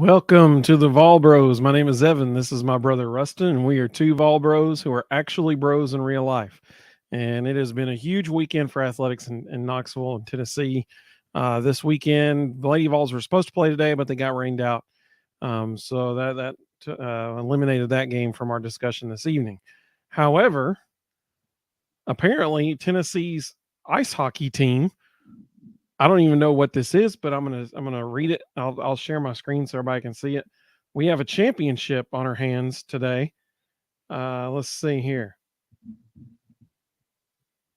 Welcome to the Vol Bros. My name is Evan. This is my brother Rustin, and we are two Vol Bros who are actually bros in real life. And it has been a huge weekend for athletics in Knoxville and Tennessee. This weekend, the Lady Vols were supposed to play today, but they got rained out. So that eliminated that game from our discussion this evening. However, apparently Tennessee's ice hockey team, I don't even know what this is, but I'm gonna read it. I'll share my screen so everybody can see it. We have a championship on our hands today. Let's see here.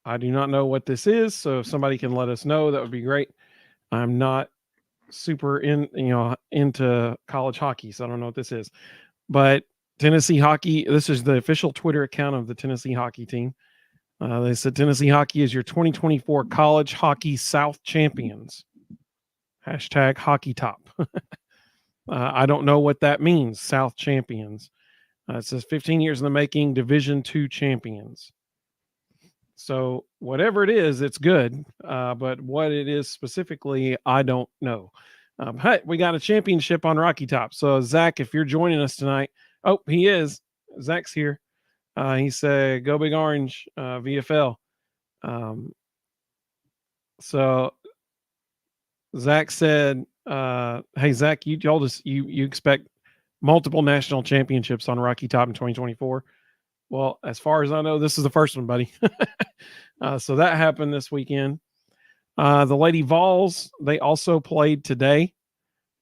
I do not know what this is, so if somebody can let us know, that would be great. I'm not super into college hockey, so I don't know what this is. But Tennessee hockey. This is the official Twitter account of the Tennessee hockey team. They said Tennessee hockey is your 2024 college hockey South champions. Hashtag hockey top. I don't know what that means. South champions. It says 15 years in the making, Division II champions. So whatever it is, it's good. But what it is specifically, I don't know. Hey, we got a championship on Rocky Top. So Zach, if you're joining us tonight, oh, he is. Zach's here. He said, "Go Big Orange, VFL." So Zach said, "Hey Zach, you told us you expect multiple national championships on Rocky Top in 2024." Well, as far as I know, this is the first one, buddy. So that happened this weekend. The Lady Vols, they also played today,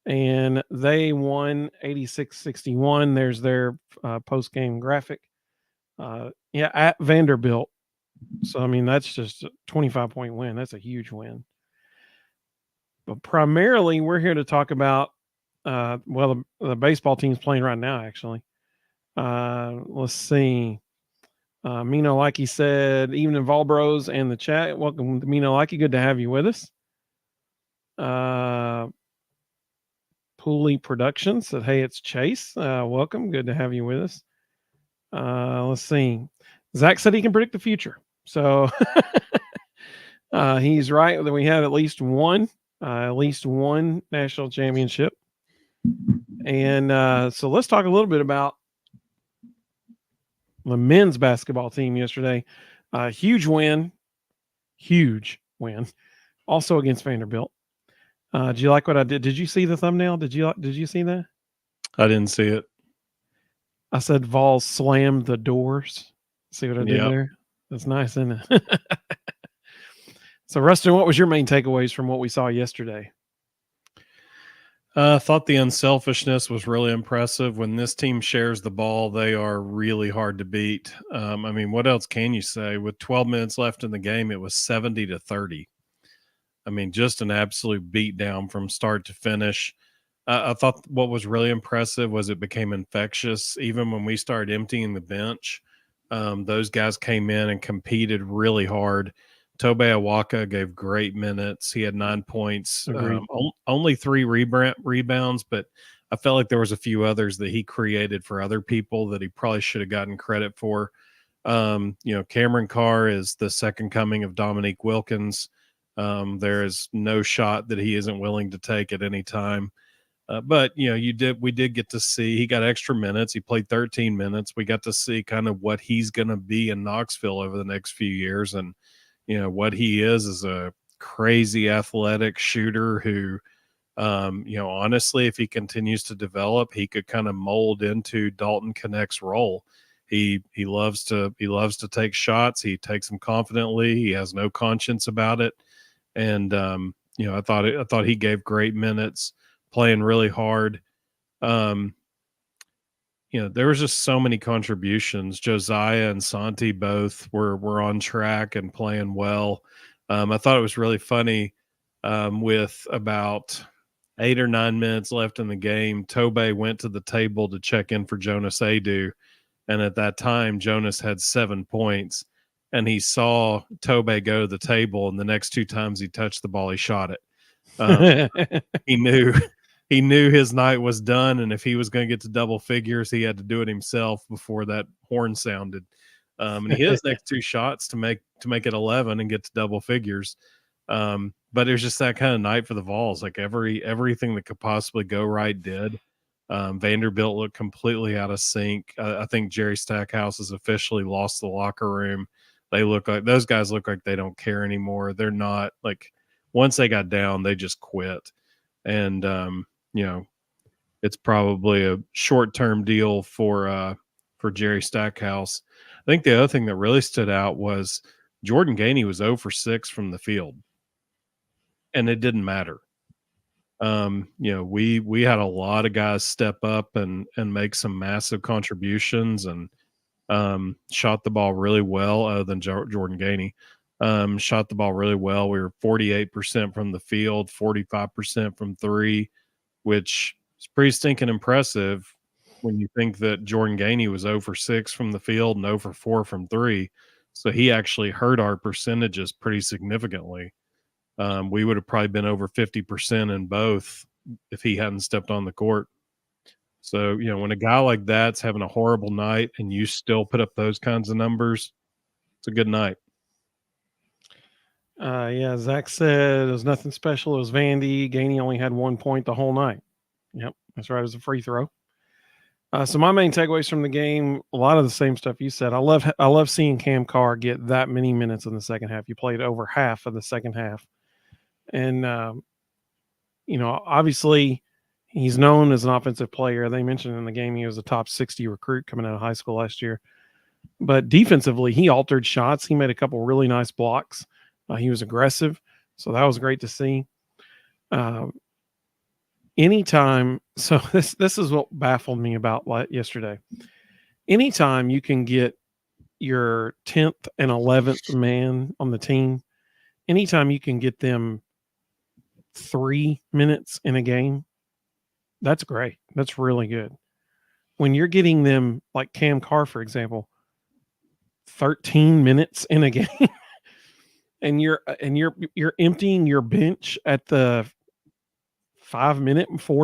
and they won 86-61. There's their post game graphic. At Vanderbilt. So I mean, that's just a 25-point win. That's a huge win. But primarily, we're here to talk about the baseball team's playing right now, actually. Let's see. Mino Likey said, "Evening Volbros and the chat. Welcome to Mino Likey. Good to have you with us." Pooley Productions said, "Hey, it's Chase. Welcome. Good to have you with us." Let's see. Zach said he can predict the future. So he's right that we have at least one national championship. And so let's talk a little bit about the men's basketball team yesterday. Huge win. Also against Vanderbilt. Do you like what I did? Did you see the thumbnail? Did you see that? I didn't see it. I said Vols slammed the doors. See what I did there? That's nice, isn't it? So, Rustin, what was your main takeaways from what we saw yesterday? I thought the unselfishness was really impressive. When this team shares the ball, they are really hard to beat. I mean, what else can you say? With 12 minutes left in the game, it was 70-30. I mean, just an absolute beatdown from start to finish. I thought what was really impressive was it became infectious. Even when we started emptying the bench, those guys came in and competed really hard. Tobe Awaka gave great minutes. He had 9 points, only 3 rebounds, but I felt like there was a few others that he created for other people that he probably should have gotten credit for. Cameron Carr is the second coming of Dominique Wilkins. There is no shot that he isn't willing to take at any time. But we did get to see he got extra minutes. He played 13 minutes. We got to see kind of what he's going to be in Knoxville over the next few years, and what he is a crazy athletic shooter who, honestly, if he continues to develop, he could kind of mold into Dalton Connect's role. He loves to take shots. He takes them confidently. He has no conscience about it, and I thought he gave great minutes, playing really hard. There was just so many contributions. Josiah and Santi both were on track and playing well. I thought it was really funny with about 8 or 9 minutes left in the game. Tobe went to the table to check in for Jonas Adu, and at that time, Jonas had 7 points, and he saw Tobe go to the table, and the next 2 times he touched the ball, he shot it. He knew his night was done, and if he was going to get to double figures, he had to do it himself before that horn sounded. And he hit his next 2 shots to make it 11 and get to double figures. But it was just that kind of night for the Vols. Like everything that could possibly go right did. Vanderbilt looked completely out of sync. I think Jerry Stackhouse has officially lost the locker room. Those guys look like they don't care anymore. They're not like, once they got down, they just quit. And it's probably a short-term deal for Jerry Stackhouse. I think the other thing that really stood out was Jordan Gainey was 0 for 6 from the field, and it didn't matter. We had a lot of guys step up and make some massive contributions, and shot the ball really well, other than Jordan Gainey. Shot the ball really well. We were 48% from the field, 45% from three, which is pretty stinking impressive when you think that Jordan Gainey was 0 for 6 from the field and 0 for 4 from three. So he actually hurt our percentages pretty significantly. We would have probably been over 50% in both if he hadn't stepped on the court. So, when a guy like that's having a horrible night and you still put up those kinds of numbers, it's a good night. Yeah, Zach said it was nothing special. It was Vandy. Gainey only had 1 point the whole night. Yep, that's right. It was a free throw. So my main takeaways from the game, a lot of the same stuff you said. I love seeing Cam Carr get that many minutes in the second half. He played over half of the second half, and obviously he's known as an offensive player. They mentioned in the game he was a top 60 recruit coming out of high school last year. But defensively, he altered shots. He made a couple really nice blocks. He was aggressive, so that was great to see. Anytime, so this is what baffled me about yesterday. Anytime you can get your 10th and 11th man on the team, anytime you can get them 3 minutes in a game, that's great. That's really good. When you're getting them, like Cam Carr, for example, 13 minutes in a game, and you're emptying your bench at the 4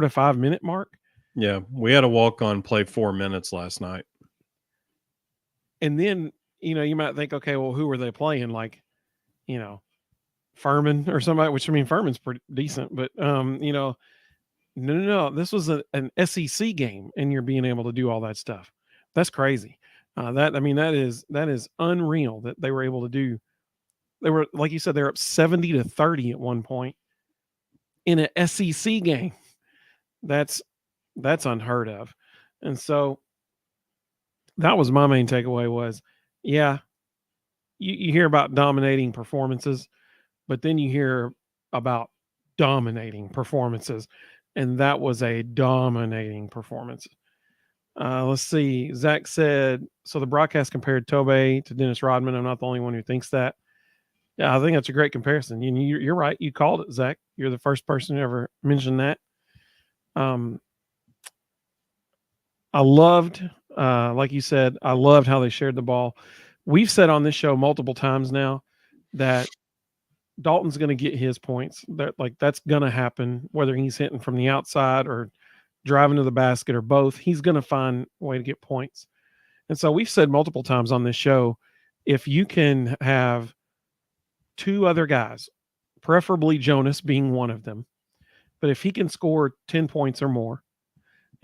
to 5 minute mark. Yeah, we had a walk-on play 4 minutes last night. And then, you might think, okay, well, who are they playing? Like, Furman or somebody, which, I mean, Furman's pretty decent, but, no. This was an SEC game, and you're being able to do all that stuff. That's crazy. That is unreal that they were able to do. They were, like you said, they're up 70-30 at one point in an SEC game. That's unheard of. And so that was my main takeaway was, yeah, you hear about dominating performances, but then you hear about dominating performances. And that was a dominating performance. Let's see. Zach said, so the broadcast compared Tobey to Dennis Rodman. I'm not the only one who thinks that. Yeah, I think that's a great comparison. You're right. You called it, Zach. You're the first person to ever mention that. I loved, like you said, I loved how they shared the ball. We've said on this show multiple times now that Dalton's going to get his points. That's going to happen, whether he's hitting from the outside or driving to the basket or both. He's going to find a way to get points. And so we've said multiple times on this show, if you can have two other guys, preferably Jonas being one of them, but if he can score 10 points or more,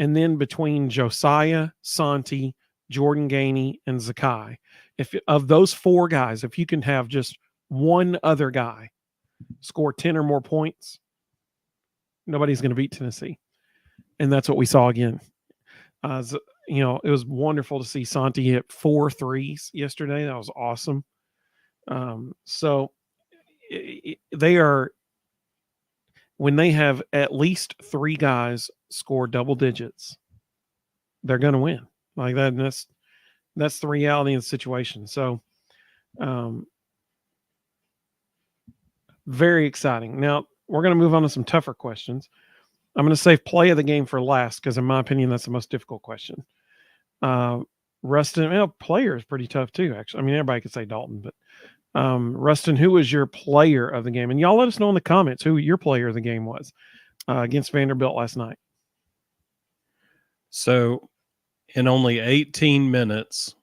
and then between Josiah, Santi, Jordan Gainey, and Zakai, if of those four guys, if you can have just one other guy score 10 or more points, nobody's going to beat Tennessee. And that's what we saw again. It was wonderful to see Santi hit 4 threes yesterday. That was awesome. They are, when they have at least three guys score double digits, they're going to win like that. And that's the reality of the situation. So, very exciting. Now we're going to move on to some tougher questions. I'm going to save play of the game for last, because in my opinion, that's the most difficult question. Rustin, player is pretty tough too, actually. I mean, everybody could say Dalton, but Rustin, who was your player of the game? And y'all let us know in the comments who your player of the game was against Vanderbilt last night. So in only 18 minutes,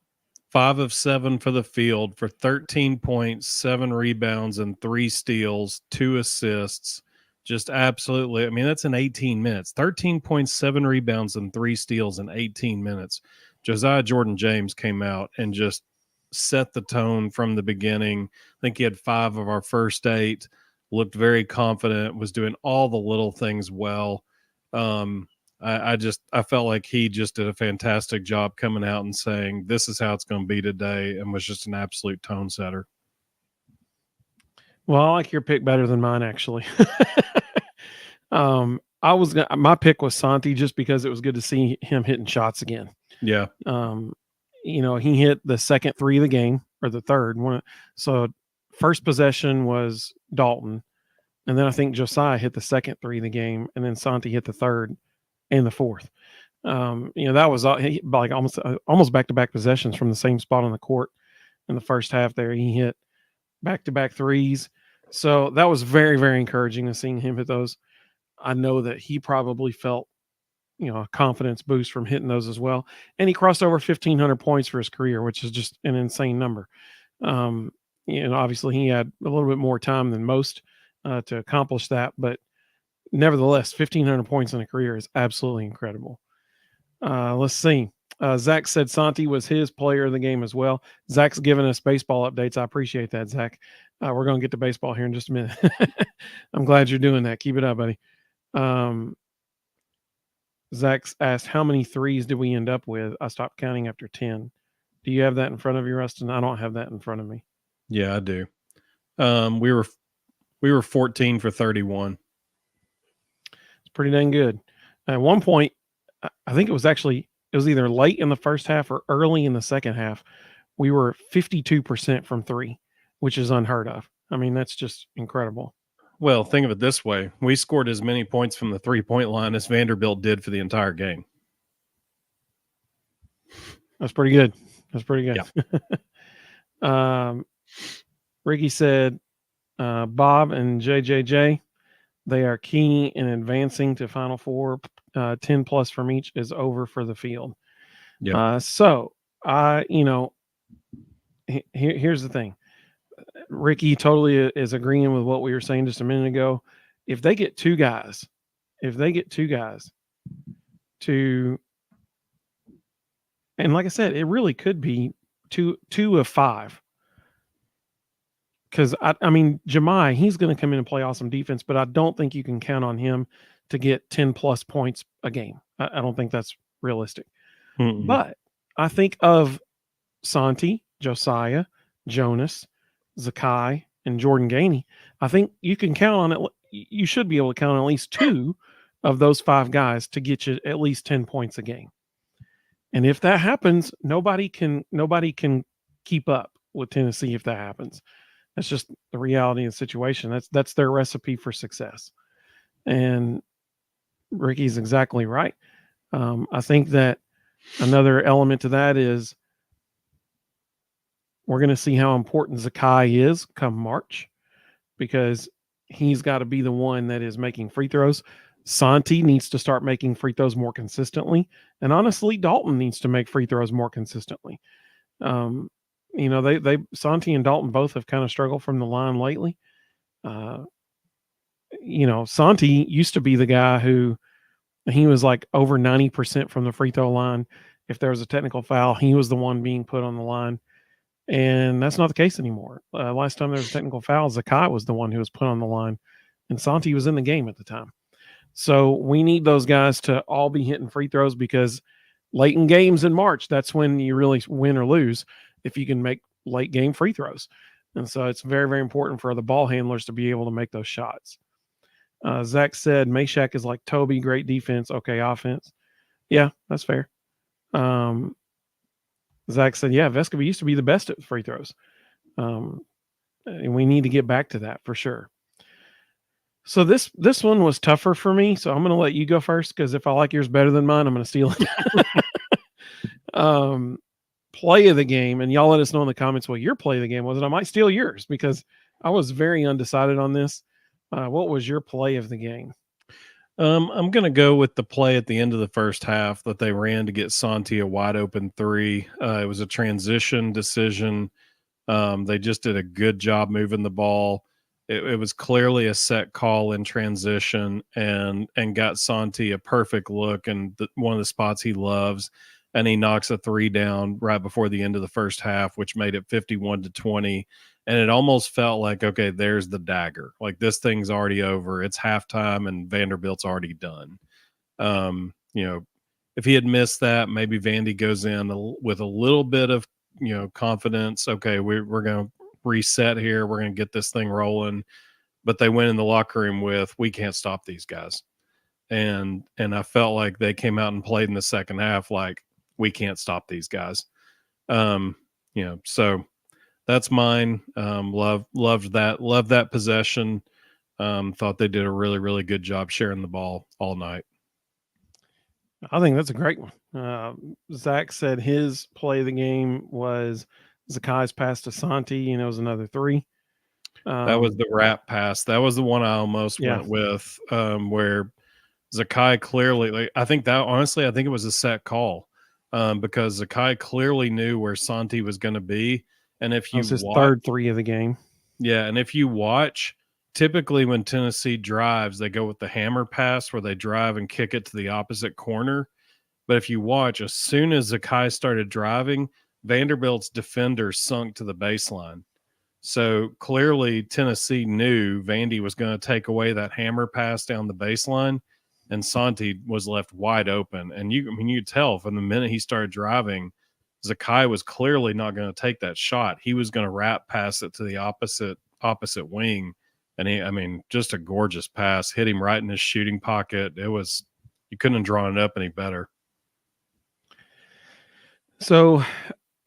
5 of 7 for the field for 13 points, 7 rebounds, and 3 steals, 2 assists, Just absolutely. I mean, that's in 18 minutes. 13.7 rebounds and 3 steals in 18 minutes. Josiah Jordan James came out and just set the tone from the beginning. I think he had 5 of our first 8, looked very confident, was doing all the little things well. I felt like he just did a fantastic job coming out and saying, this is how it's going to be today, and was just an absolute tone setter. Well, I like your pick better than mine, actually. My pick was Santi just because it was good to see him hitting shots again. Yeah. He hit the second 3 of the game, or the third one. So first possession was Dalton, and then I think Josiah hit the second 3 of the game, and then Santi hit the third and the fourth. That was like almost back-to-back possessions from the same spot on the court in the first half. There, he hit back-to-back threes. So that was very, very encouraging to seeing him hit those. I know that he probably felt, a confidence boost from hitting those as well. And he crossed over 1,500 points for his career, which is just an insane number. Obviously he had a little bit more time than most to accomplish that, but nevertheless, 1,500 points in a career is absolutely incredible. Let's see. Zach said Santi was his player of the game as well. Zach's giving us baseball updates. I appreciate that, Zach. We're going to get to baseball here in just a minute. I'm glad you're doing that. Keep it up, buddy. Zach's asked, how many threes did we end up with? I stopped counting after 10. Do you have that in front of you, Rustin? I don't have that in front of me. Yeah, I do. We were 14 for 31. It's pretty dang good. At one point, I think it was either late in the first half or early in the second half. We were 52% from 3, which is unheard of. I mean, that's just incredible. Well, think of it this way. We scored as many points from the 3-point line as Vanderbilt did for the entire game. That's pretty good. Yeah. Ricky said, Bob and JJJ, they are key in advancing to Final Four. 10 plus from each is over for the field. Yeah. Here's the thing. Ricky totally is agreeing with what we were saying just a minute ago. If they get two guys to, and like I said, it really could be two of 5. Because I mean, Jemai, he's going to come in and play awesome defense, but I don't think you can count on him to get 10 plus points a game. I don't think that's realistic. Mm-hmm. But I think of Santi, Josiah, Jonas, Zakai, and Jordan Gainey. I think you can count on it. You should be able to count on at least 2 of those 5 guys to get you at least 10 points a game. And if that happens, nobody can keep up with Tennessee if that happens. That's just the reality of the situation. That's their recipe for success. And Ricky's exactly right. I think that another element to that is we're going to see how important Zakai is come March, because he's got to be the one that is making free throws. Santi needs to start making free throws more consistently. And honestly, Dalton needs to make free throws more consistently. Santi and Dalton both have kind of struggled from the line lately. Santi used to be the guy who he was like over 90% from the free throw line. If there was a technical foul, he was the one being put on the line. And that's not the case anymore. Last time there was a technical foul, Zakai was the one who was put on the line, and Santi was in the game at the time. So we need those guys to all be hitting free throws, because late in games in March, that's when you really win or lose, if you can make late game free throws. And so it's very, very important for the ball handlers to be able to make those shots. Zach said Meshack is like Toby, great defense, okay offense. Yeah, that's fair. Zach said, yeah, Vescovi used to be the best at free throws. And we need to get back to that for sure. So this one was tougher for me. So I'm going to let you go first, because if I like yours better than mine, I'm going to steal it. Play of the game, and y'all let us know in the comments what your play of the game was, and I might steal yours because I was very undecided on this. What was your play of the game? I'm going to go with the play at the end of the first half that they ran to get Santi a wide open 3. It was a transition decision. They just did a good job moving the ball. It was clearly a set call in transition, and got Santi a perfect look and one of the spots he loves, and he knocks a three down right before the end of the first half, which made it 51-20. And it almost felt like, okay, there's the dagger. Like, this thing's already over. It's halftime, and Vanderbilt's already done. You know, if he had missed that, maybe Vandy goes in with a little bit of, confidence. Okay, we're going to reset here. We're going to get this thing rolling. But they went in the locker room with, we can't stop these guys. And I felt like they came out and played in the second half like, we can't stop these guys. So that's mine. Loved that possession. Thought they did a really, really good job sharing the ball all night. I think that's a great one. Zach said his play of the game was Zakai's pass to Santi, and it was another three. That was the wrap pass. That was the one I almost went with, where Zakai clearly, like, I think it was a set call, because Zakai clearly knew where Santi was going to be. And if you watch, his third three of the game. Yeah, and if you watch, typically when Tennessee drives, they go with the hammer pass where they drive and kick it to the opposite corner. But if you watch, as soon as Zakai started driving, Vanderbilt's defender sunk to the baseline. So clearly Tennessee knew Vandy was going to take away that hammer pass down the baseline, and Santi was left wide open. And you could tell from the minute he started driving, Zakai was clearly not going to take that shot. He was going to wrap pass it to the opposite wing. And just a gorgeous pass, hit him right in his shooting pocket. You couldn't have drawn it up any better. So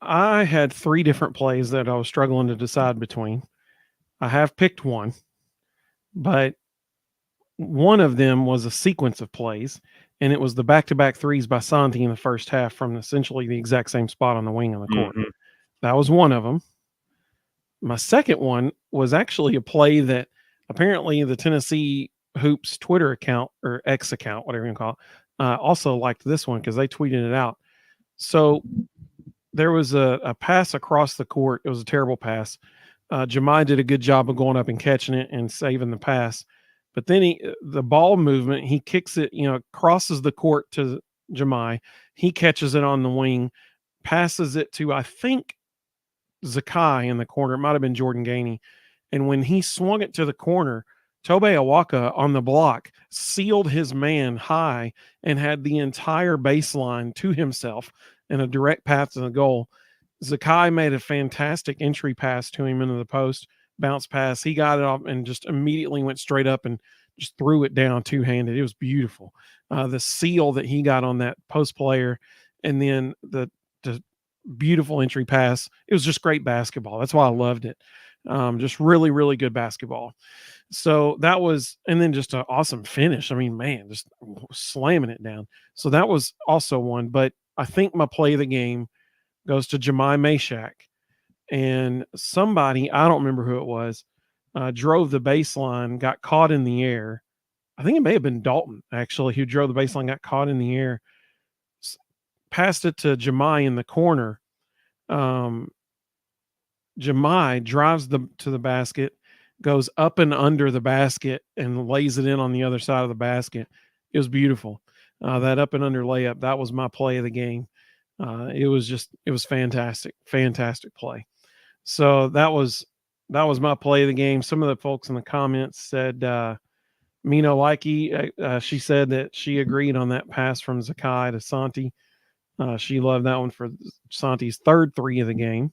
I had three different plays that I was struggling to decide between. I have picked one, but one of them was a sequence of plays, and it was the back-to-back threes by Santi in the first half from essentially the exact same spot on the wing on the court. Mm-hmm. That was one of them. My second one was actually a play that apparently the Tennessee Hoops Twitter account, or X account, whatever you call it, also liked this one because they tweeted it out. So there was a pass across the court. It was a terrible pass. Jemai did a good job of going up and catching it and saving the pass. But then the ball movement, he kicks it, crosses the court to Jemai. He catches it on the wing, passes it to, I think, Zakai in the corner. It might have been Jordan Gainey. And when he swung it to the corner, Tobe Awaka on the block sealed his man high and had the entire baseline to himself in a direct path to the goal. Zakai made a fantastic entry pass to him into the post, bounce pass. He got it off and just immediately went straight up and just threw it down two-handed. It was beautiful. The seal that he got on that post player, and then the beautiful entry pass. It was just great basketball. That's why I loved it. Just really, really good basketball. So that was, and then just an awesome finish. I mean, man, just slamming it down. So that was also one. But I think my play of the game goes to Jemai Mashak. And somebody, I don't remember who it was, drove the baseline, got caught in the air. I think it may have been Dalton, actually, who drove the baseline, got caught in the air, passed it to Jemai in the corner. Jemai drives to the basket, goes up and under the basket, and lays it in on the other side of the basket. It was beautiful. That up and under layup, that was my play of the game. It was fantastic play. So that was my play of the game. Some of the folks in the comments said, Mino Likey, she said that she agreed on that pass from Zakai to Santi. She loved that one for Santi's third three of the game.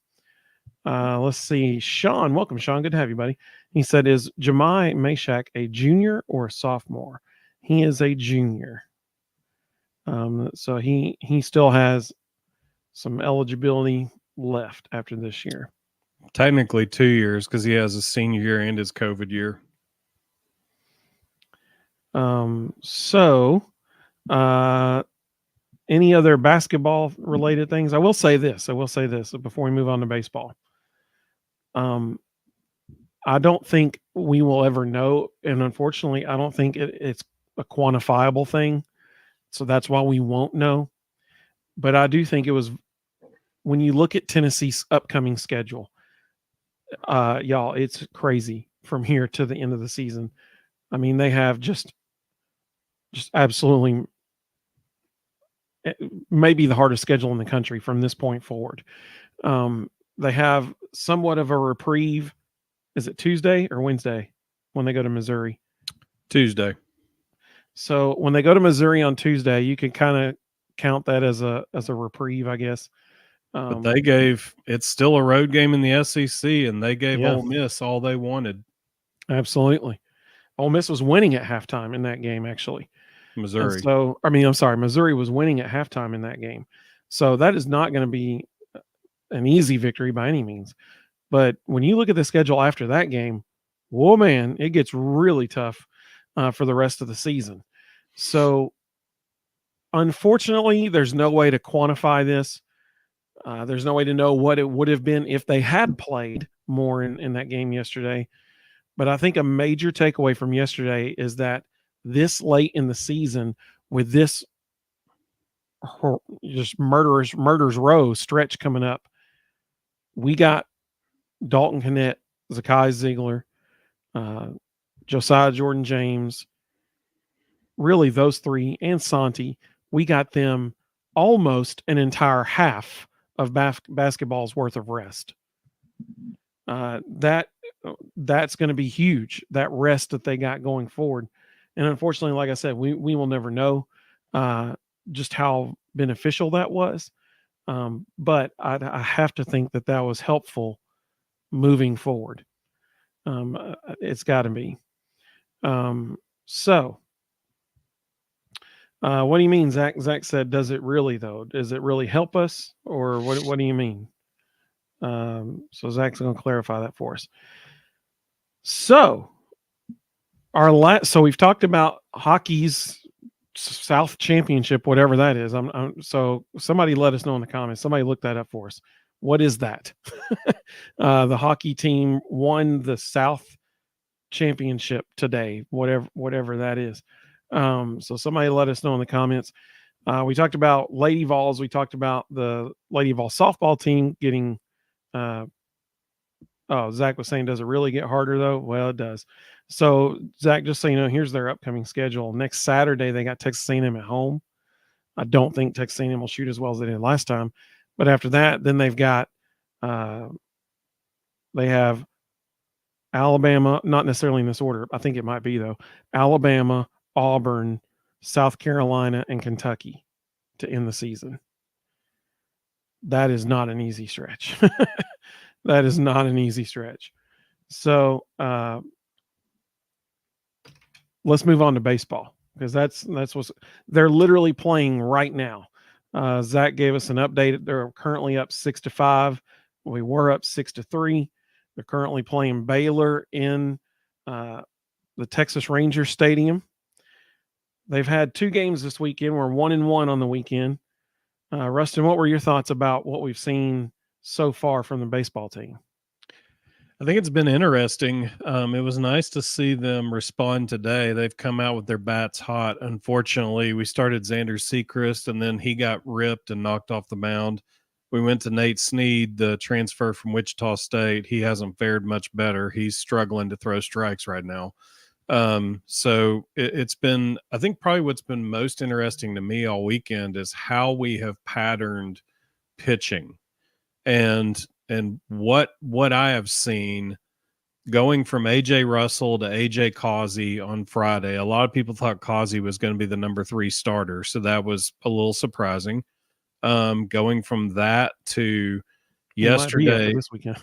Let's see. Sean, welcome, Sean. Good to have you, buddy. He said, is Jemai Mashak a junior or a sophomore? He is a junior. So he still has some eligibility left after this year. Technically 2 years because he has his senior year and his COVID year. Any other basketball related things? I will say this before we move on to baseball. I don't think we will ever know. And unfortunately, I don't think it's a quantifiable thing. So that's why we won't know. But I do think it was, when you look at Tennessee's upcoming schedule, y'all, it's crazy. from here to the end of the season. I mean, they have just absolutely maybe the hardest schedule in the country from this point forward. They have somewhat of a reprieve. Is it Tuesday or Wednesday when they go to Missouri? Tuesday. So when they go to Missouri on Tuesday, you can kind of count that as a reprieve, I guess. But it's still a road game in the SEC, and they gave Yeah. Ole Miss all they wanted. Absolutely. Ole Miss was winning at halftime in that game, actually. And Missouri. so, I mean, I'm sorry, Missouri was winning at halftime in that game. So that is not going to be an easy victory by any means. But when you look at the schedule after that game, whoa, man, it gets really tough for the rest of the season. So, unfortunately, there's no way to quantify this. There's no way to know what it would have been if they had played more in that game yesterday. But I think a major takeaway from yesterday is that this late in the season, with this just murders row stretch coming up, we got Dalton Knecht, Zakai Ziegler, Josiah Jordan James, really those three, and Santi. We got them almost an entire half of basketball's worth of rest. That's going to be huge. That rest that they got going forward, and unfortunately, like I said, we will never know just how beneficial that was. But I have to think that that was helpful moving forward. It's got to be. So, what do you mean, Zach? Zach said, "Does it really though? Does it really help us, or what? What do you mean?" So Zach's going to clarify that for us. So, so we've talked about hockey's South Championship, whatever that is. So somebody let us know in the comments. Somebody look that up for us. What is that? The hockey team won the South Championship today, whatever that is. So somebody let us know in the comments. We talked about Lady Vols. We talked about the Lady Vol softball team getting. Zach was saying, does it really get harder though? Well, it does. So Zach, just so you know, here's their upcoming schedule. Next Saturday, they got Texas A&M at home. I don't think Texas A&M will shoot as well as they did last time. But after that, then they've got they have Alabama, not necessarily in this order. I think it might be though. Alabama, Auburn, South Carolina, and Kentucky to end the season. That is not an easy stretch. That is not an easy stretch. So let's move on to baseball because that's what they're literally playing right now. Zach gave us an update. They're currently up 6-5. We were up 6-3. They're currently playing Baylor in the Texas Rangers Stadium. They've had 2 games this weekend. We're 1-1 on the weekend. Rustin, what were your thoughts about what we've seen so far from the baseball team? I think it's been interesting. It was nice to see them respond today. They've come out with their bats hot. Unfortunately, we started Xander Sechrist, and then he got ripped and knocked off the mound. We went to Nate Snead, the transfer from Wichita State. He hasn't fared much better. He's struggling to throw strikes right now. So it's been, I think probably what's been most interesting to me all weekend is how we have patterned pitching and what I have seen going from AJ Russell to AJ Causey on Friday. A lot of people thought Causey was going to be the number 3 starter, so that was a little surprising. Going from that to yesterday, this weekend.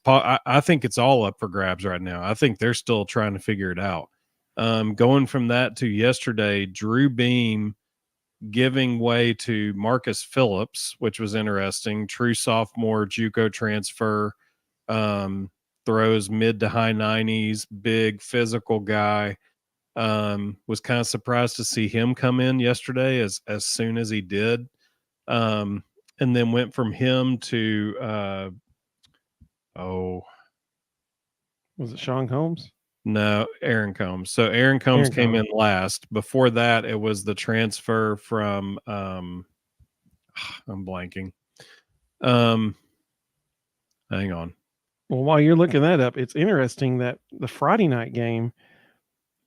I think it's all up for grabs right now. I think they're still trying to figure it out. Going from that to yesterday, Drew Beam giving way to Marcus Phillips, which was interesting. True sophomore, JUCO transfer, throws mid to high 90s, big physical guy. Was kind of surprised to see him come in yesterday as soon as he did. And then went from him to was it Sean Combs? No, Aaron Combs. So Aaron Combs came in last. Before that, it was the transfer from I'm blanking. Hang on. Well, while you're looking that up, it's interesting that the Friday night game,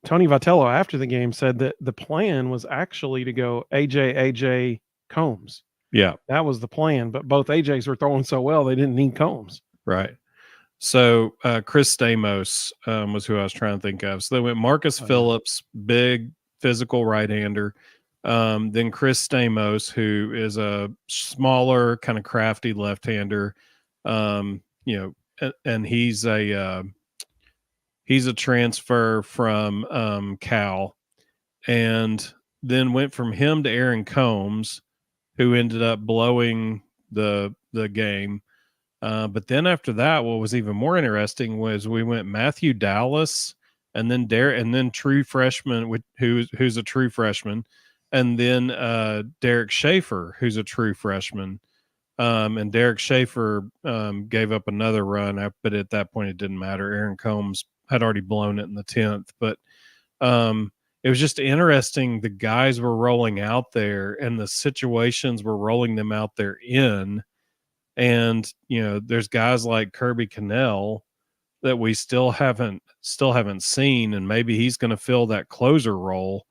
Tony Vitello after the game said that the plan was actually to go AJ Combs. Yeah, That was the plan, but both AJs were throwing so well they didn't need Combs. right. So Chris Stamos was who I was trying to think of. So they went Marcus Phillips, big physical right-hander. Then Chris Stamos, who is a smaller, kind of crafty left-hander. And he's a transfer from Cal, and then went from him to Aaron Combs, who ended up blowing the game. But then after that, what was even more interesting was we went Matthew Dallas, and then true freshman, who's a true freshman, and then Derek Schaefer, who's a true freshman. And Derek Schaefer gave up another run, but at that point it didn't matter. Aaron Combs had already blown it in the 10th, but it was just interesting. The guys were rolling out there, and the situations were rolling them out there in. And there's guys like Kirby Cannell that we still haven't seen, and maybe he's going to fill that closer role.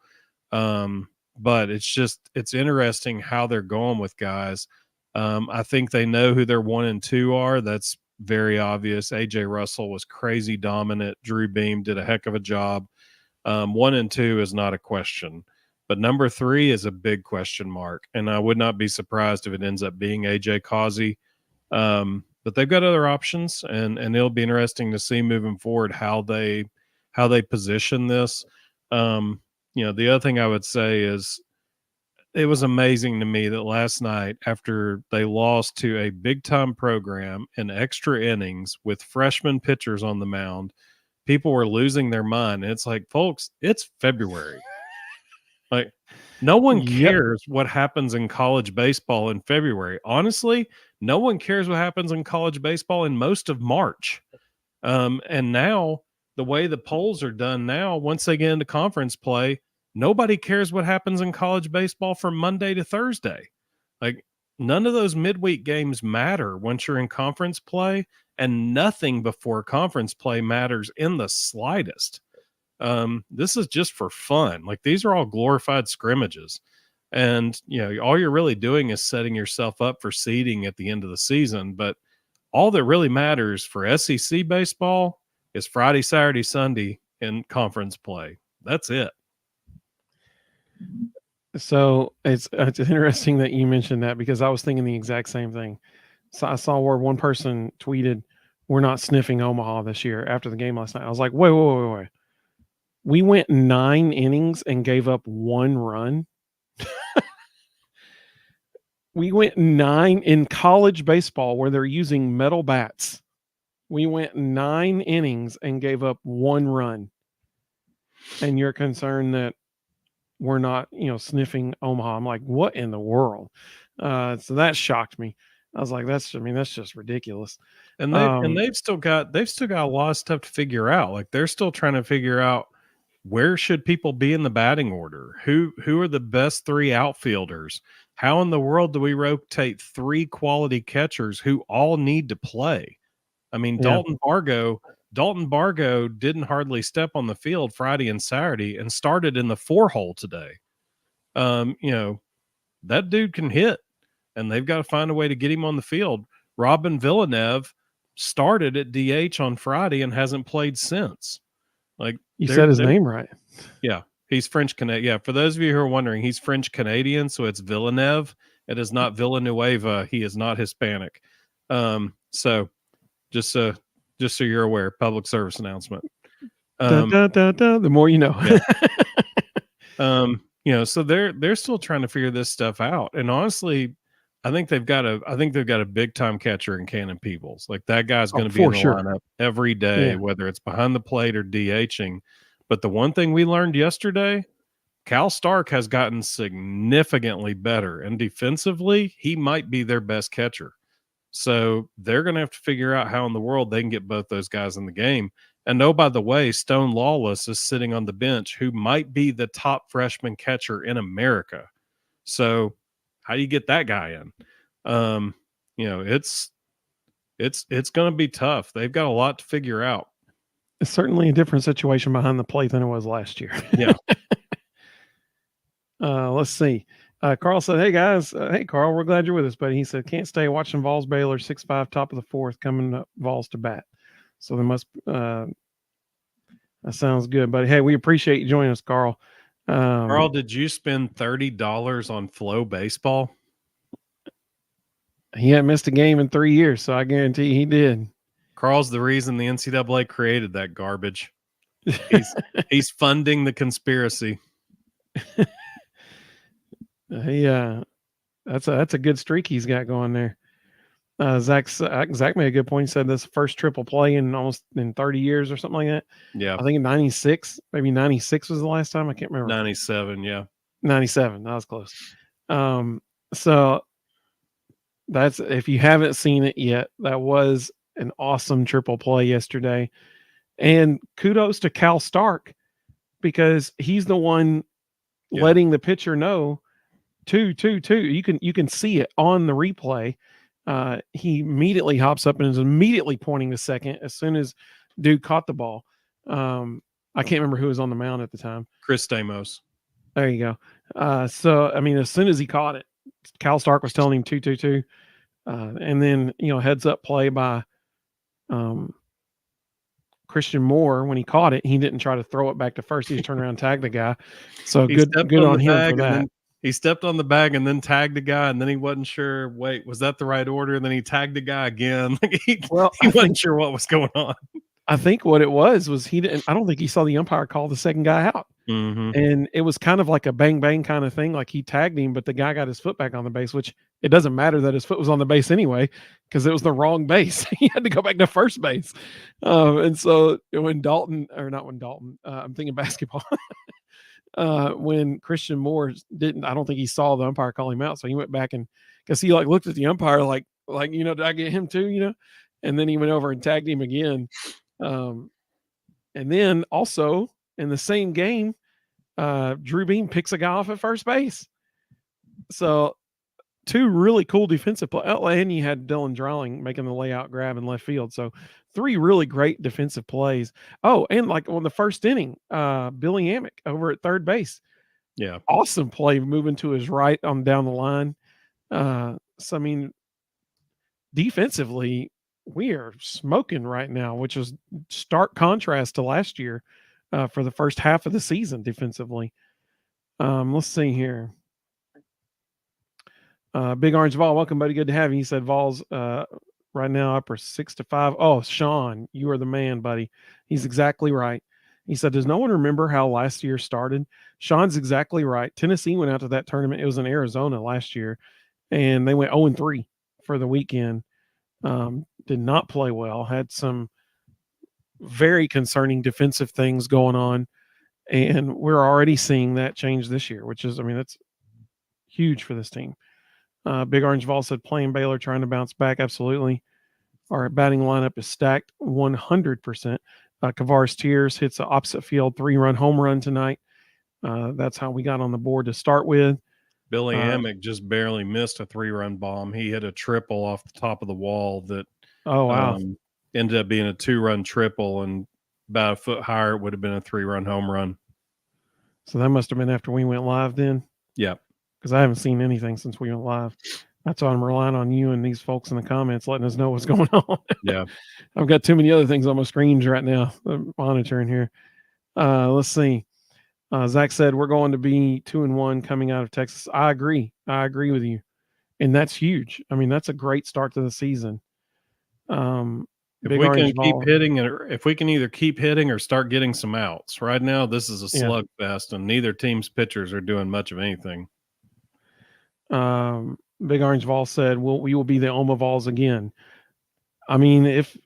But it's interesting how they're going with guys. I think they know who their 1 and 2 are. That's very obvious. AJ Russell was crazy dominant. Drew Beam did a heck of a job. 1 and 2 is not a question, but number 3 is a big question mark. And I would not be surprised if it ends up being AJ Causey. But they've got other options, and it'll be interesting to see moving forward how they position this. The other thing I would say is it was amazing to me that last night, after they lost to a big time program in extra innings with freshman pitchers on the mound, people were losing their mind. And it's like, folks, it's February. Like, no one cares what happens in college baseball in February. Honestly, no one cares what happens in college baseball in most of March. And now, the way the polls are done now, once they get into conference play, nobody cares what happens in college baseball from Monday to Thursday. Like, none of those midweek games matter once you're in conference play, and nothing before conference play matters in the slightest. This is just for fun. Like, these are all glorified scrimmages. And, all you're really doing is setting yourself up for seeding at the end of the season. But all that really matters for SEC baseball is Friday, Saturday, Sunday in conference play. That's it. So it's interesting that you mentioned that, because I was thinking the exact same thing. So I saw where one person tweeted, "We're not sniffing Omaha this year," after the game last night. I was like, wait. We went 9 innings and gave up 1 run. We went 9 in college baseball where they're using metal bats. We went 9 innings and gave up 1 run. And you're concerned that we're not, sniffing Omaha. I'm like, what in the world? So that shocked me. I was like, that's just ridiculous. And they've still got a lot of stuff to figure out. Like, they're still trying to figure out, where should people be in the batting order? Who are the best 3 outfielders? How in the world do we rotate 3 quality catchers who all need to play? I mean, Yeah. Dalton Bargo didn't hardly step on the field Friday and Saturday and started in the 4-hole today. That dude can hit, and they've got to find a way to get him on the field. Robin Villeneuve started at DH on Friday and hasn't played since. Like, you said his name right. Yeah, he's French Canadian. Yeah, for those of you who are wondering, he's French Canadian, so it's Villeneuve. It is not Villanueva. He is not Hispanic. So just so you're aware, public service announcement. The more you know. Yeah. So they're still trying to figure this stuff out. And honestly, I think they've got a big time catcher in Cannon Peebles. Like, that guy's going to be in the lineup every day, whether it's behind the plate or DHing. But the one thing we learned yesterday, Cal Stark has gotten significantly better, and defensively, he might be their best catcher. So they're going to have to figure out how in the world they can get both those guys in the game. And oh, by the way, Stone Lawless is sitting on the bench, who might be the top freshman catcher in America. So how do you get that guy in? It's It's going to be tough. They've got a lot to figure out. It's certainly a different situation behind the plate than it was last year. Yeah. Let's see. Carl said, "Hey guys, hey Carl, we're glad you're with us, buddy." He said, "Can't stay watching Vols Baylor 6-5 top of the fourth coming up Vols to bat." So they must. That sounds good, buddy. Hey, we appreciate you joining us, Carl. Carl, did you spend $30 on Flow Baseball? He hadn't missed a game in 3 years, so I guarantee he did. Carl's the reason the NCAA created that garbage. He's funding the conspiracy. That's a good streak he's got going there. Zach made a good point. He said this first triple play in 30 years or something like that. Yeah. I think in 96, maybe 96 was the last time. I can't remember. 97, yeah. 97. That was close. So that's, if you haven't seen it yet, that was an awesome triple play yesterday. And kudos to Cal Stark, because he's the one letting the pitcher know 2-2-2. You can see it on the replay. He immediately hops up and is immediately pointing to second as soon as Duke caught the ball. I can't remember who was on the mound at the time. Chris Stamos. There you go. So, I mean, as soon as he caught it, Cal Stark was telling him 2-2-2. And then, heads up play by Christian Moore. When he caught it, he didn't try to throw it back to first. He just turned around and tagged the guy. So good on him for that. He stepped on the bag and then tagged the guy, and then he wasn't sure. Wait, was that the right order? And then he tagged the guy again. He wasn't sure what was going on. I think what it was he didn't. I don't think he saw the umpire call the second guy out, and it was kind of like a bang bang kind of thing. Like he tagged him, but the guy got his foot back on the base, which it doesn't matter that his foot was on the base anyway, because it was the wrong base. He had to go back to first base, and so I'm thinking basketball. When Christian Moore didn't, I don't think he saw the umpire call him out, so he went back and because he looked at the umpire like did I get him too, and then he went over and tagged him again, and then also in the same game, Drew Beam picks a guy off at first base. So two really cool defensive plays, and you had Dylan Drawling making the layout grab in left field. So three really great defensive plays. Oh, and on the first inning, Billy Amick over at third base. Yeah. Awesome play moving to his right on down the line. So, I mean, defensively, we are smoking right now, which is stark contrast to last year for the first half of the season defensively. Let's see here. Big Orange Vol, welcome, buddy. Good to have you. He said Vols right now upper 6-5. Oh, Sean, you are the man, buddy. He's exactly right. He said, does no one remember how last year started? Sean's exactly right. Tennessee went out to that tournament. It was in Arizona last year, and they went 0-3 for the weekend. Did not play well. Had some very concerning defensive things going on, and we're already seeing that change this year, which is, that's huge for this team. Big Orange Vol said playing Baylor, trying to bounce back. Absolutely. Our batting lineup is stacked 100%. Kavaris Tears hits the opposite field 3-run home run tonight. That's how we got on the board to start with. Billy Amick just barely missed a 3-run bomb. He hit a triple off the top of the wall that ended up being a 2-run triple, and about a foot higher it would have been a 3-run home run. So that must have been after we went live then? Yeah. Because I haven't seen anything since we went live. That's why I'm relying on you and these folks in the comments letting us know what's going on. Yeah. I've got too many other things on my screens right now. I'm monitoring here. Let's see. Zach said we're going to be 2-1 coming out of Texas. I agree with you. And that's huge. That's a great start to the season. If we can keep hitting, or if we can either keep hitting or start getting some outs. Right now, this is a slugfest, and neither team's pitchers are doing much of anything. Big Orange Vol said, we will be the Oma Vols again. If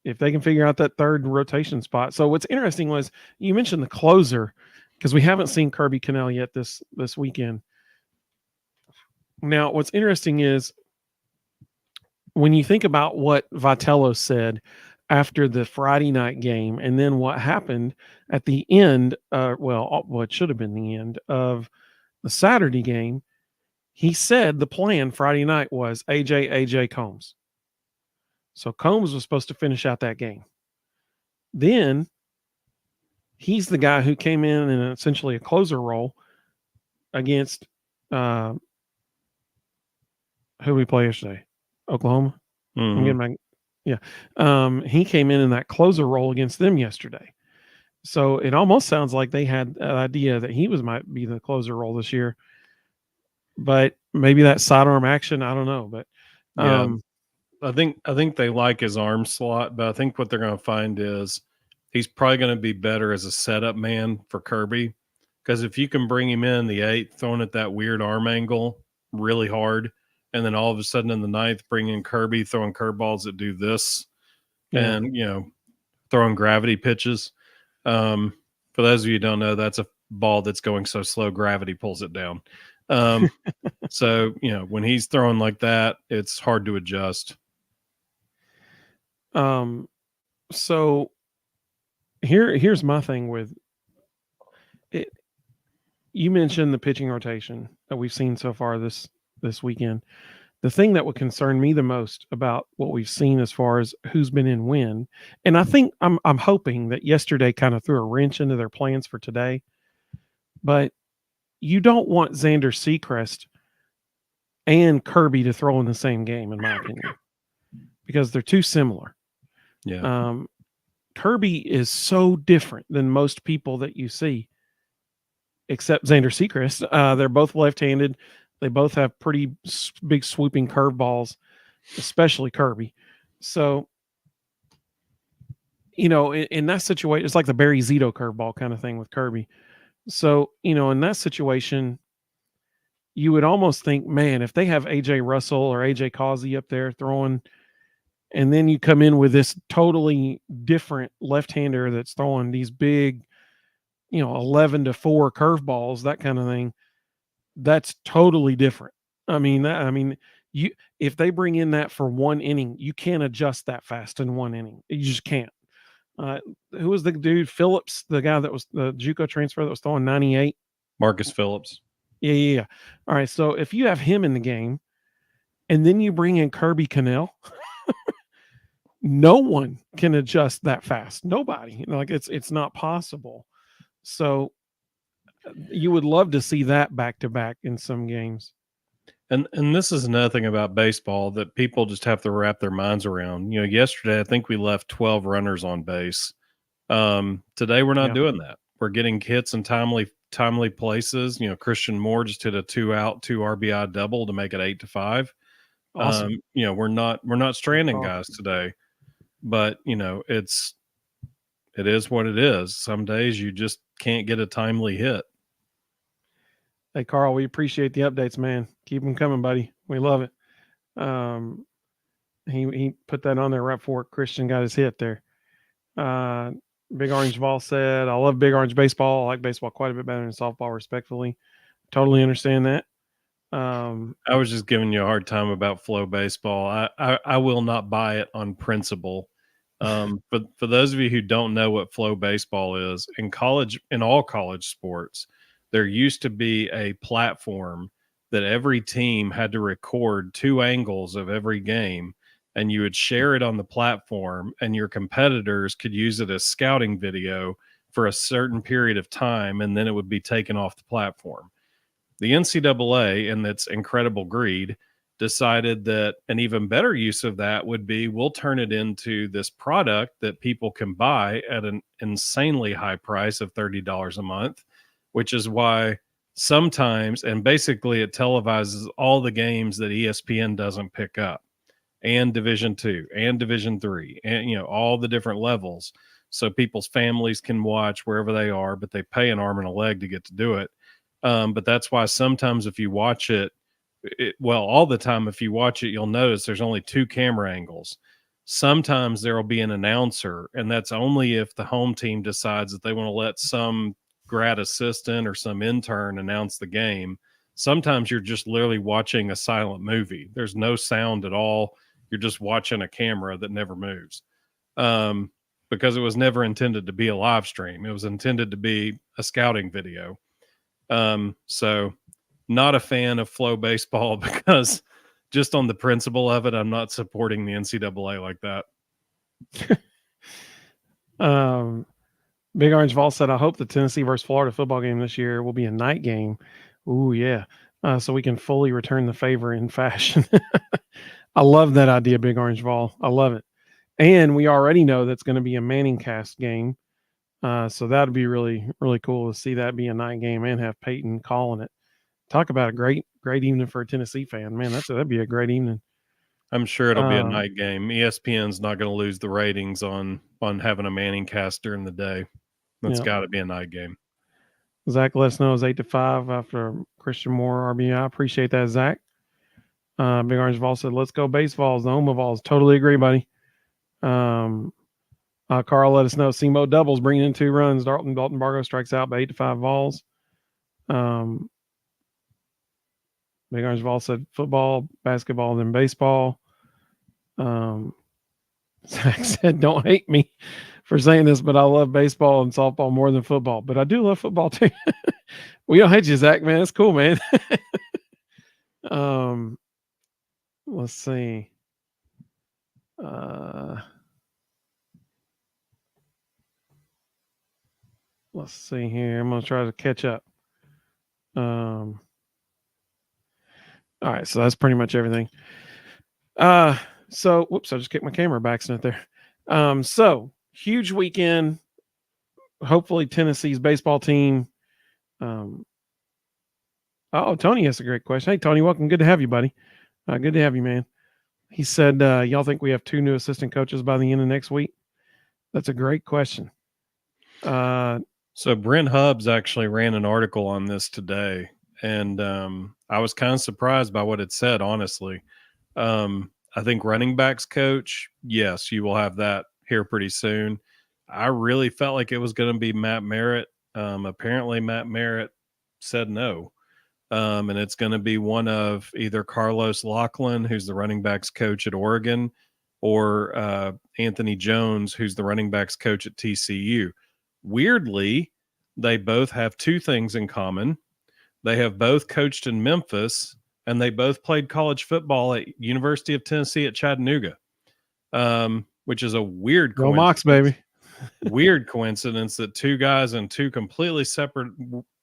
they can figure out that third rotation spot. So what's interesting was you mentioned the closer, because we haven't seen Kirby Cannell yet this weekend. Now, what's interesting is when you think about what Vitello said after the Friday night game, and then what happened at the end, what should have been the end of the Saturday game, he said the plan Friday night was AJ Combs. So Combs was supposed to finish out that game. Then he's the guy who came in essentially a closer role against who we play yesterday, Oklahoma. I'm getting my he came in that closer role against them yesterday. So it almost sounds like they had an idea that he might be the closer role this year. But maybe that sidearm action, I don't know. But I think they like his arm slot, but I think what they're going to find is he's probably going to be better as a setup man for Kirby. Because if you can bring him in the 8th, throwing at that weird arm angle really hard, and then all of a sudden in the 9th, bring in Kirby throwing curveballs that do this, and throwing gravity pitches. For those of you who don't know, that's a ball that's going so slow gravity pulls it down. So when he's throwing like that, it's hard to adjust. So here's my thing with it. You mentioned the pitching rotation that we've seen so far this weekend. The thing that would concern me the most about what we've seen as far as who's been in when, and I think I'm hoping that yesterday kind of threw a wrench into their plans for today. But you don't want Xander Seacrest and Kirby to throw in the same game, in my opinion, because they're too similar. Yeah. Kirby is so different than most people that you see, except Xander Seacrest. They're both left-handed. They both have pretty big swooping curveballs, especially Kirby. So, in that situation, it's like the Barry Zito curveball kind of thing with Kirby. So, in that situation, you would almost think, man, if they have AJ Russell or AJ Causey up there throwing, and then you come in with this totally different left-hander that's throwing these big, 11-4 curveballs, that kind of thing, that's totally different. If they bring in that for one inning, you can't adjust that fast in one inning. You just can't. Who was the dude? Phillips, the guy that was the JUCO transfer that was throwing 98? Marcus Phillips. Yeah. All right. So if you have him in the game and then you bring in Kirby Cannell, no one can adjust that fast. Nobody. It's not possible. So you would love to see that back to back in some games. And this is another thing about baseball that people just have to wrap their minds around. Yesterday I think we left 12 runners on base. Today we're not doing that. We're getting hits in timely places. Christian Moore just hit a 2-out, 2 RBI double to make it 8-5. Awesome. We're not stranding guys today, but it is what it is. Some days you just can't get a timely hit. Hey, Carl, we appreciate the updates, man. Keep them coming, buddy. We love it. He put that on there right before Christian got his hit there. Big Orange Ball said, I love Big Orange baseball. I like baseball quite a bit better than softball, respectfully. Totally understand that. I was just giving you a hard time about flow baseball. I will not buy it on principle. But for those of you who don't know what flow baseball is, in all college sports, there used to be a platform that every team had to record 2 angles of every game, and you would share it on the platform, and your competitors could use it as scouting video for a certain period of time, and then it would be taken off the platform. The NCAA, in its incredible greed, decided that an even better use of that would be, we'll turn it into this product that people can buy at an insanely high price of $30 a month, which is why sometimes, and basically it televises all the games that ESPN doesn't pick up, and Division II and Division III, and all the different levels, so people's families can watch wherever they are, but they pay an arm and a leg to get to do it. But that's why sometimes if you watch all the time, if you watch it, you'll notice there's only 2 camera angles. Sometimes there will be an announcer, and that's only if the home team decides that they want to let some grad assistant or some intern announce the game. Sometimes you're just literally watching a silent movie. There's no sound at all. You're just watching a camera that never moves. Because it was never intended to be a live stream. It was intended to be a scouting video. So not a fan of flow baseball because just on the principle of it, I'm not supporting the NCAA like that. Big Orange Vol said, I hope the Tennessee versus Florida football game this year will be a night game. Ooh, yeah. So we can fully return the favor in fashion. I love that idea, Big Orange Vol. I love it. And we already know that's going to be a Manning cast game. So that'd be really, really cool to see that be a night game and have Peyton calling it. Talk about a great evening for a Tennessee fan. Man, that'd be a great evening. I'm sure it'll be a night game. ESPN's not going to lose the ratings on having a Manning cast during the day. That's got to be a night game. Zach let us know it's 8-5 after Christian Moore RBI. Appreciate that, Zach. Big Orange Vol said, let's go baseballs, the Oma Vols. Totally agree, buddy. Carl let us know SEMO doubles bringing in 2 runs. Dalton Bargo strikes out by 8-5 Vols. Big Orange Vol said football, basketball, then baseball. Zach said, don't hate me for saying this, but I love baseball and softball more than football. But I do love football too. We don't hate you, Zach, man. It's cool, man. Let's see. Let's see here. I'm gonna try to catch up. All right, so that's pretty much everything. So whoops, I just kicked my camera by accident there. So huge weekend. Hopefully Tennessee's baseball team. Tony has a great question. Hey Tony, welcome. Good to have you, buddy. Good to have you, man. He said, y'all think we have 2 new assistant coaches by the end of next week? That's a great question. So Brent Hubbs actually ran an article on this today, and I was kind of surprised by what it said, honestly. I think running backs coach, yes, you will have that here pretty soon. I really felt like it was going to be Matt Merritt. Apparently Matt Merritt said no. And it's going to be one of either Carlos Lachlan, who's the running backs coach at Oregon, or Anthony Jones, who's the running backs coach at TCU. Weirdly, they both have 2 things in common. They have both coached in Memphis, and they both played college football at University of Tennessee at Chattanooga, which is a weird coincidence. Go Mox, baby. Weird coincidence that 2 guys in 2 completely separate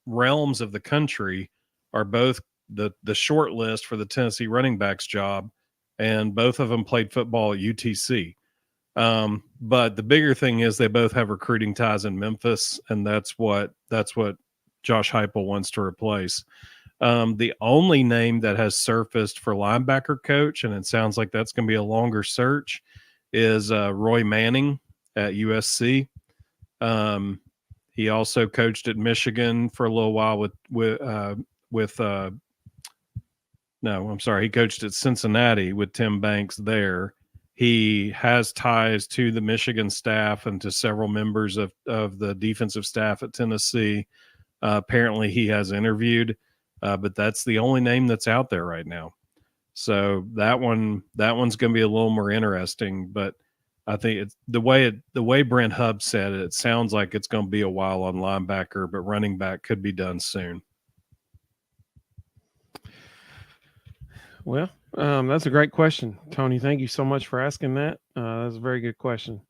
realms of the country are both the short list for the Tennessee running backs job, and both of them played football at UTC. But the bigger thing is they both have recruiting ties in Memphis, and that's what Josh Heupel wants to replace. The only name that has surfaced for linebacker coach, and it sounds like that's going to be a longer search, is Roy Manning at USC. He also coached at Michigan for a little while he coached at Cincinnati with Tim Banks there. He has ties to the Michigan staff and to several members of the defensive staff at Tennessee. Apparently he has interviewed, but that's the only name that's out there right now. So that one's going to be a little more interesting, but I think it's the way Brent Hubbs said it, it sounds like it's going to be a while on linebacker, but running back could be done soon. Well, that's a great question, Tony. Thank you so much for asking that. That's a very good question,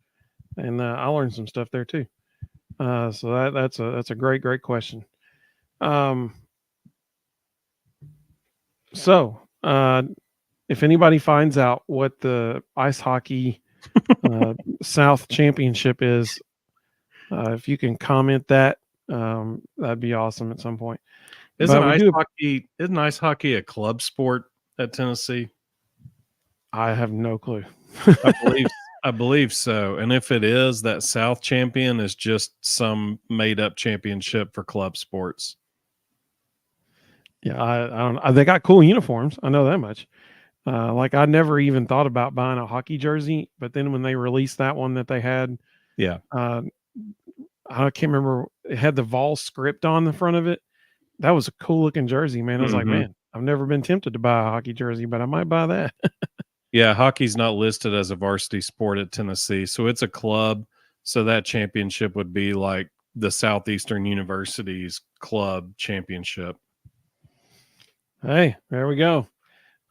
and I learned some stuff there too. So that's a great question. So if anybody finds out what the ice hockey South Championship is, if you can comment that, that'd be awesome at some point. Isn't ice hockey a club sport at Tennessee? I have no clue. I believe so. And if it is, that South champion is just some made up championship for club sports. Yeah, I don't. They got cool uniforms. I know that much. Like I never even thought about buying a hockey jersey, but then when they released that one that they had, I can't remember. It had the Vol script on the front of it. That was a cool looking jersey, man. I was like, man, I've never been tempted to buy a hockey jersey, but I might buy that. Yeah, hockey's not listed as a varsity sport at Tennessee, so it's a club. So that championship would be like the Southeastern University's club championship. Hey, there we go.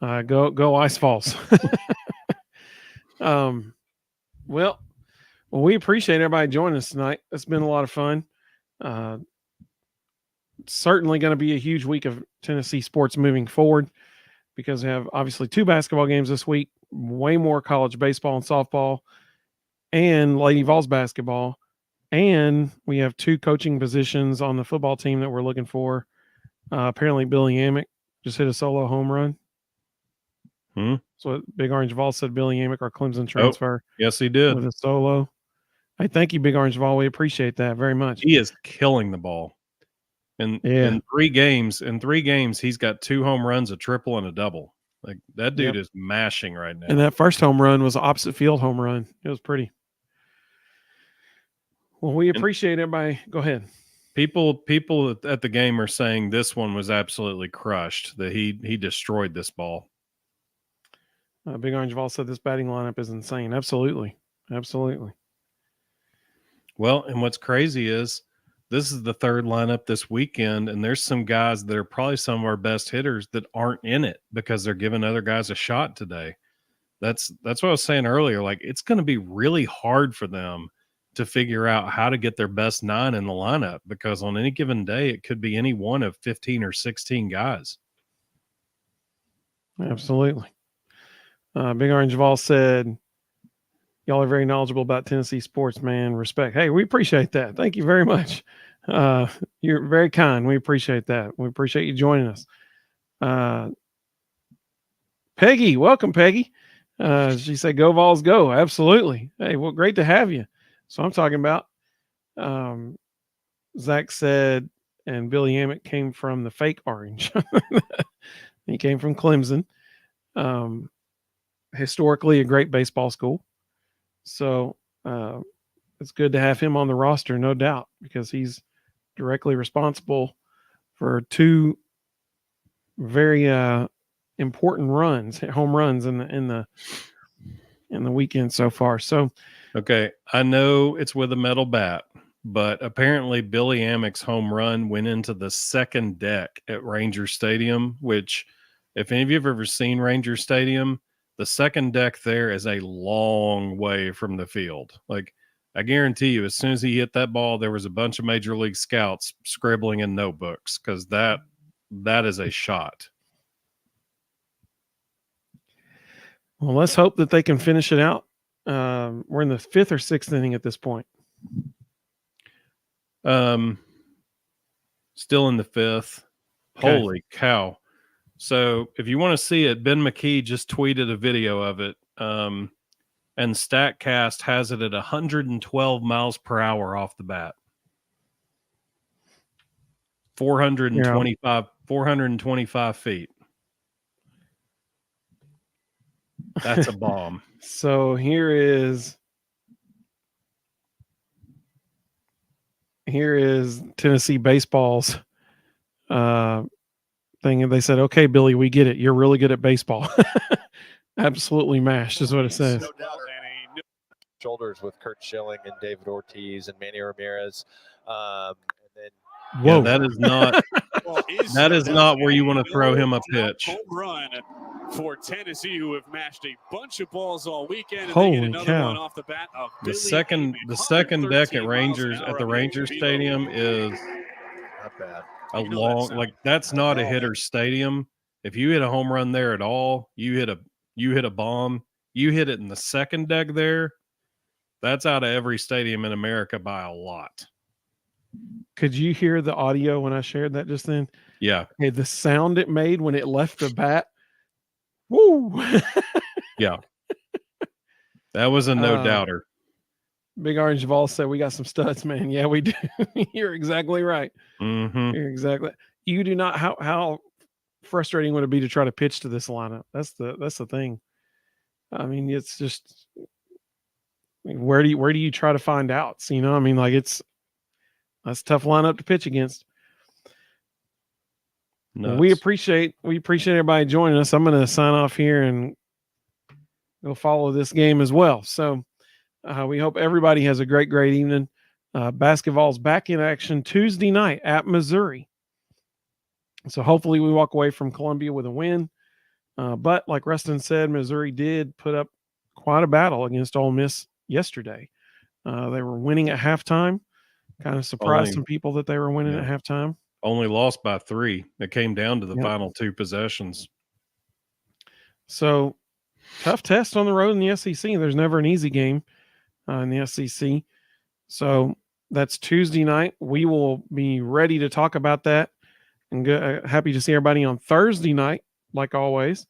Go Ice Falls. um, well, we appreciate everybody joining us tonight. It's been a lot of fun. Certainly going to be a huge week of Tennessee sports moving forward because we have obviously 2 basketball games this week, way more college baseball and softball, and Lady Vols basketball. And we have 2 coaching positions on the football team that we're looking for. Apparently, Billy Amick just hit a solo home run. So Big Orange Vol said Billy Amick, our Clemson transfer. Yes, he did. With a solo. Hey, thank you, Big Orange Vol. We appreciate that very much. He is killing the ball. In 3 games, he's got 2 home runs, a triple, and a double. Like that dude is mashing right now. And that first home run was an opposite field home run. It was pretty. Well, we appreciate everybody. Go ahead. People at the game are saying this one was absolutely crushed, that he destroyed this ball. Big Orange Vol said this batting lineup is insane. Absolutely. Well, and what's crazy is this is the 3rd lineup this weekend, and there's some guys that are probably some of our best hitters that aren't in it because they're giving other guys a shot today. That's what I was saying earlier. Like, it's going to be really hard for them to figure out how to get their best 9 in the lineup because on any given day, it could be any one of 15 or 16 guys. Absolutely. Big Orange Vol said, y'all are very knowledgeable about Tennessee sports, man. Respect. Hey, we appreciate that. Thank you very much. You're very kind. We appreciate that. We appreciate you joining us. Peggy, welcome, Peggy. She said, go Vols, go. Absolutely. Hey, well, great to have you. So I'm talking about. Zach said, and Billy Amick came from the fake orange. He came from Clemson. Historically a great baseball school. So it's good to have him on the roster, no doubt, because he's directly responsible for 2 very important home runs in the weekend so far. So, okay, I know it's with a metal bat, but apparently Billy Amick's home run went into the second deck at Ranger Stadium, which, if any of you have ever seen Ranger Stadium, the second deck there is a long way from the field. Like, I guarantee you, as soon as he hit that ball, there was a bunch of Major League scouts scribbling in notebooks because that is a shot. Well, let's hope that they can finish it out. We're in the 5th or 6th inning at this point. Still in the 5th. Okay. Holy cow. So if you want to see it, Ben McKee just tweeted a video of it. And StatCast has it at 112 miles per hour off the bat. 425 feet. That's a bomb. So here is Tennessee baseball's thing, and they said, "Okay, Billy, we get it. You're really good at baseball." Absolutely mashed is what it says. No doubt. Shoulders with Kurt Schilling and David Ortiz and Manny Ramirez, and then. Whoa, yeah, that is not. That is not where you want to throw him a pitch. Home run for Tennessee, who have mashed a bunch of balls all weekend. And Holy they get another cow. one off the bat. The second deck at the Rangers Stadium is not bad. A long, like, that's not a hitter's stadium. If you hit a home run there at all, you hit a bomb. You hit it in the second deck there. That's out of every stadium in America by a lot. Could you hear the audio when I shared that just then? Yeah. Hey, the sound it made when it left the bat. Woo! Yeah. That was a no-doubter. Big Orange Vol said, we got some studs, man. Yeah, we do. You're exactly right. Mm-hmm. You're exactly. You do not. How frustrating would it be to try to pitch to this lineup? That's the thing. I mean, it's just, where do you try to find outs? You know, I mean, like, that's a tough lineup to pitch against. Nuts. We appreciate everybody joining us. I'm going to sign off here and go follow this game as well. So we hope everybody has a great evening. Basketball's back in action Tuesday night at Missouri. So hopefully we walk away from Columbia with a win. But like Rustin said, Missouri did put up quite a battle against Ole Miss yesterday. They were winning at halftime. Kind of surprised some people that they were winning at halftime. Only lost by 3. It came down to the Yep. final 2 possessions. So tough test on the road in the SEC. There's never an easy game in the SEC. So that's Tuesday night. We will be ready to talk about that. And happy to see everybody on Thursday night, like always.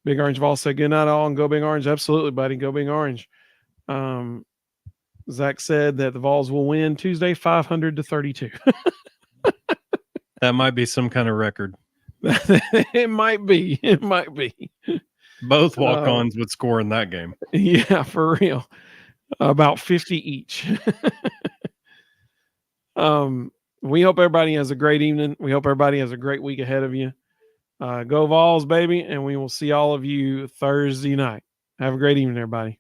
Big Orange Vol said good night all and go Big Orange. Absolutely, buddy. Go Big Orange. Zach said that the Vols will win Tuesday 500-32. That might be some kind of record. It might be. It might be. Both walk-ons would score in that game. Yeah, for real. About 50 each. We hope everybody has a great evening. We hope everybody has a great week ahead of you. Go Vols, baby, and we will see all of you Thursday night. Have a great evening, everybody.